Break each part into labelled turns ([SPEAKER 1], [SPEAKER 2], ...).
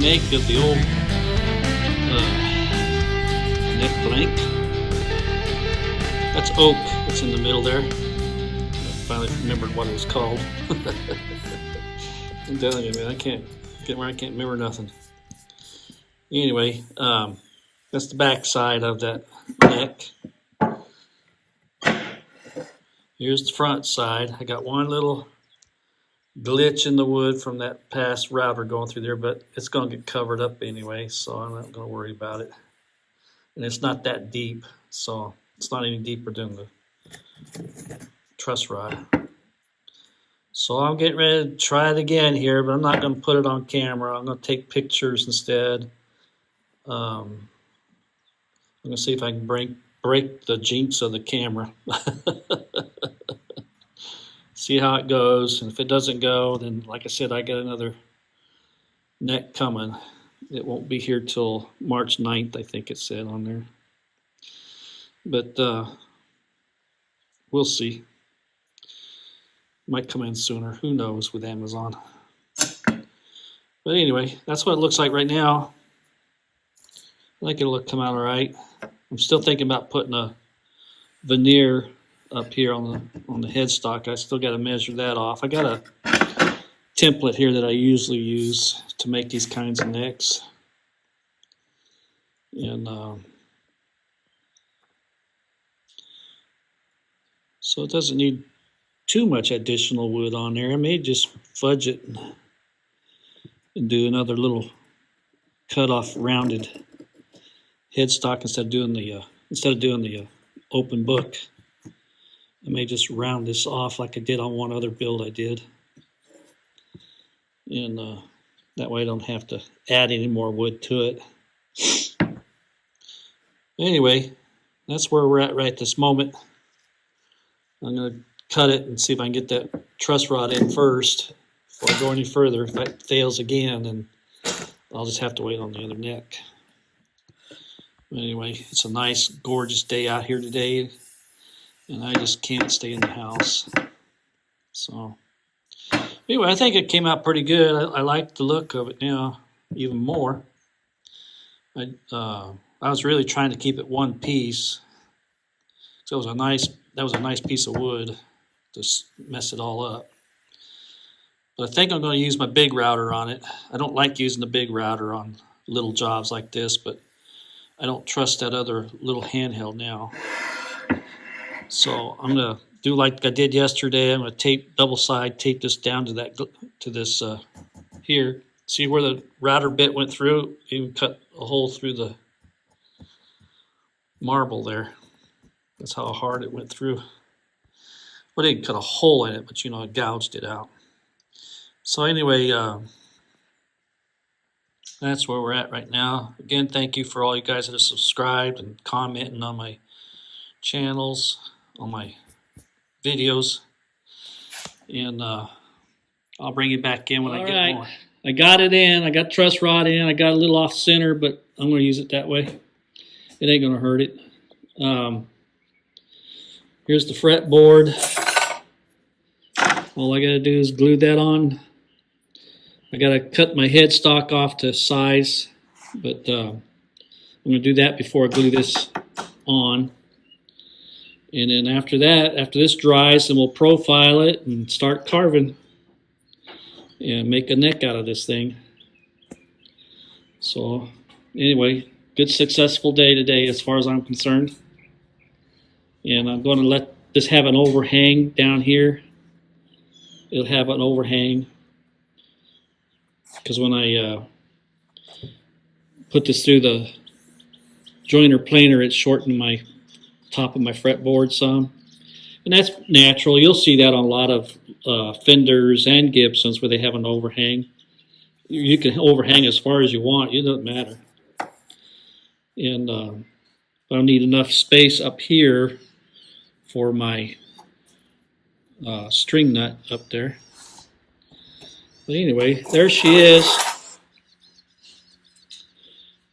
[SPEAKER 1] remake of the old neck blank. That's oak. It's in the middle there. I finally remembered what it was called. I'm telling you, man, I can't remember nothing. Anyway, that's the back side of that neck. Here's the front side. I got one little glitch in the wood from that past router going through there, but it's going to get covered up anyway, so I'm not going to worry about it. And it's not that deep, so it's not any deeper than the truss rod. So I'm getting ready to try it again here, but I'm not going to put it on camera. I'm going to take pictures instead. I'm going to see if I can break the jinx of the camera. See how it goes, and if it doesn't go, then like I said, I got another neck coming. It won't be here till March 9th, I think it said on there. But we'll see. Might come in sooner. Who knows with Amazon. But anyway, that's what it looks like right now. I think it'll come out all right. I'm still thinking about putting a veneer up here on the headstock. I still got to measure that off. I got a template here that I usually use to make these kinds of necks, and so it doesn't need too much additional wood on there. I may just fudge it and do another little cut off rounded headstock instead of doing the open book. I may just round this off like I did on one other build I did. And that way I don't have to add any more wood to it. Anyway, that's where we're at right this moment. I'm going to cut it and see if I can get that truss rod in first before I go any further. If that fails again, then I'll just have to wait on the other neck. Anyway, it's a nice, gorgeous day out here today, and I just can't stay in the house. So, anyway, I think it came out pretty good. I like the look of it now even more. I was really trying to keep it one piece. So that was a nice piece of wood to mess it all up. But I think I'm going to use my big router on it. I don't like using the big router on little jobs like this, but I don't trust that other little handheld now. So I'm going to do like I did yesterday. I'm going to double side tape this down to this here. See where the router bit went through? Even cut a hole through the marble there. That's how hard it went through. Well, I didn't cut a hole in it, but I gouged it out. So anyway, that's where we're at right now. Again, thank you for all you guys that have subscribed and commenting on my channels, on my videos. And I'll bring you back in when I get more. I got it in. I got truss rod in. I got a little off center, but I'm going to use it that way. It ain't going to hurt it. Here's the fretboard. All I got to do is glue that on. I got to cut my headstock off to size, but I'm going to do that before I glue this on. And then after this dries, then we'll profile it and start carving and make a neck out of this thing. So anyway, good successful day today as far as I'm concerned. And I'm going to let this have an overhang down here. It'll have an overhang because when I put this through the joiner planer, it shortened my top of my fretboard some. And that's natural. You'll see that on a lot of Fenders and Gibsons where they have an overhang. You can overhang as far as you want. It doesn't matter. And I'll need enough space up here for my string nut up there. But anyway, there she is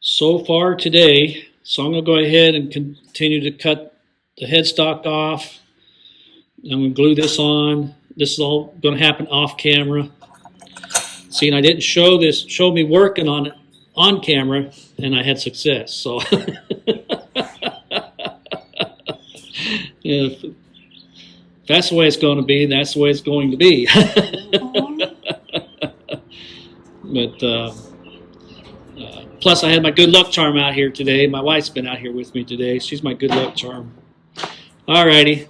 [SPEAKER 1] so far today. So I'm going to go ahead and continue to cut the headstock off. I'm going to glue this on. This is all going to happen off camera. See, and I didn't show me working on it on camera, and I had success. So if that's the way it's going to be, that's the way it's going to be. But plus, I had my good luck charm out here today. My wife's been out here with me today. She's my good luck charm. All righty.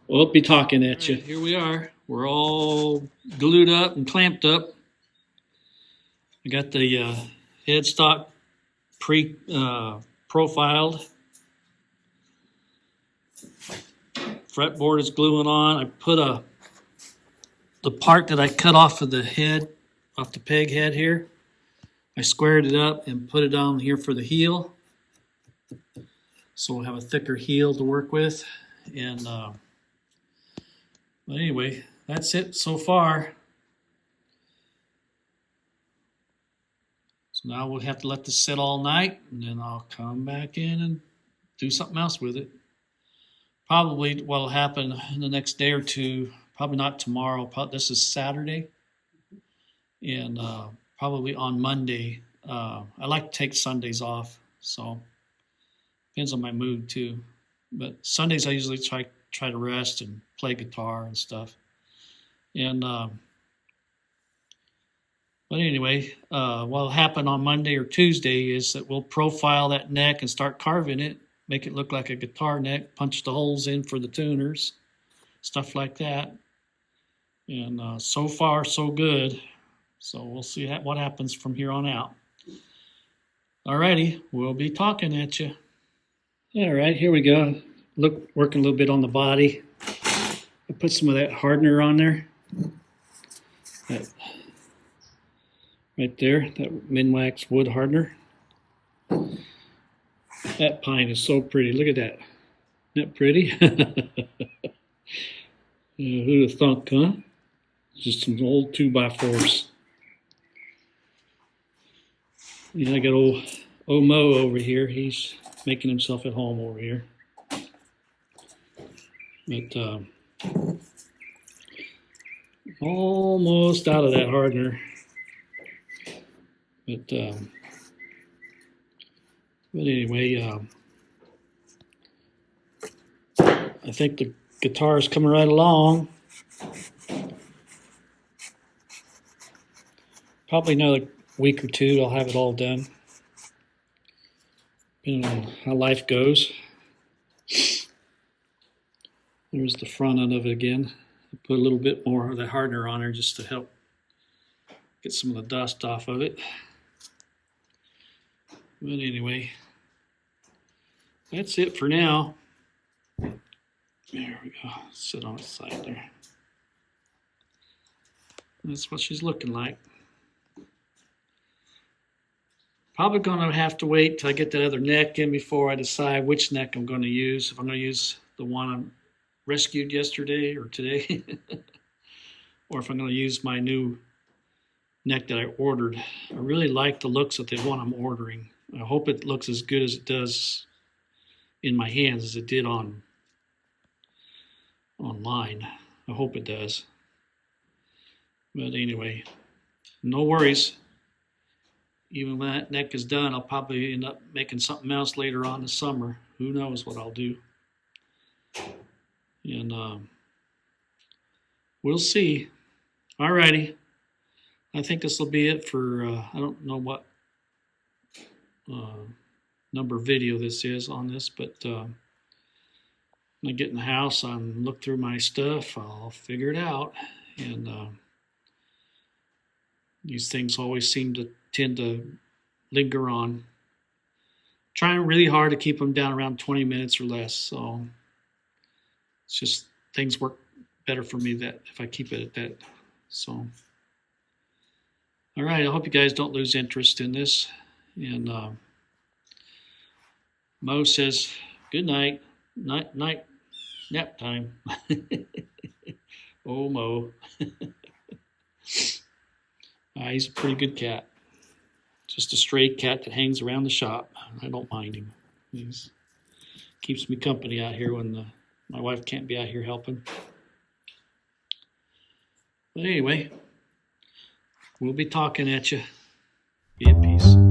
[SPEAKER 1] We'll be talking at you. Here we are. We're all glued up and clamped up. I got the headstock profiled. Fretboard is gluing on. I put the part that I cut off of the head, off the peg head here. I squared it up and put it on here for the heel. So we'll have a thicker heel to work with. And but anyway, that's it so far. So now we'll have to let this sit all night, and then I'll come back in and do something else with it. Probably what'll happen in the next day or two, probably not tomorrow, this is Saturday, and probably on Monday. I like to take Sundays off, so depends on my mood too. But Sundays I usually try to rest and play guitar and stuff. And but anyway, what'll happen on Monday or Tuesday is that we'll profile that neck and start carving it, make it look like a guitar neck, punch the holes in for the tuners, stuff like that. And so far, so good. So we'll see what happens from here on out. Alrighty, we'll be talking at you. All right, here we go. Look, working a little bit on the body. I put some of that hardener on there. That, right there, that Minwax wood hardener. That pine is so pretty. Look at that. Isn't that pretty? Who'd have thunk, huh? Just some old 2x4s. Yeah, I got old Mo over here. He's making himself at home over here. But almost out of that hardener. But anyway, I think the guitar is coming right along. Probably another week or two, I'll have it all done. Depending on how life goes. There's the front end of it again. I put a little bit more of the hardener on there just to help get some of the dust off of it. But anyway, that's it for now. There we go. Sit on its side there. That's what she's looking like. Probably going to have to wait till I get that other neck in before I decide which neck I'm going to use. If I'm going to use the one I rescued yesterday or today, or if I'm going to use my new neck that I ordered. I really like the looks of the one I'm ordering. I hope it looks as good as it does in my hands as it did online. I hope it does. But anyway, no worries. Even when that neck is done, I'll probably end up making something else later on this summer. Who knows what I'll do. And we'll see. Alrighty. I think this will be it for, I don't know what number video this is on this, but when I get in the house and look through my stuff, I'll figure it out. And these things always seem to tend to linger on. Trying really hard to keep them down around 20 minutes or less. So it's just things work better for me that if I keep it at that. So all right, I hope you guys don't lose interest in this. And Mo says good night, night nap time. Oh, Mo. He's a pretty good cat. Just a stray cat that hangs around the shop. I don't mind him. He keeps me company out here when my wife can't be out here helping. But anyway, we'll be talking at you. Be at peace.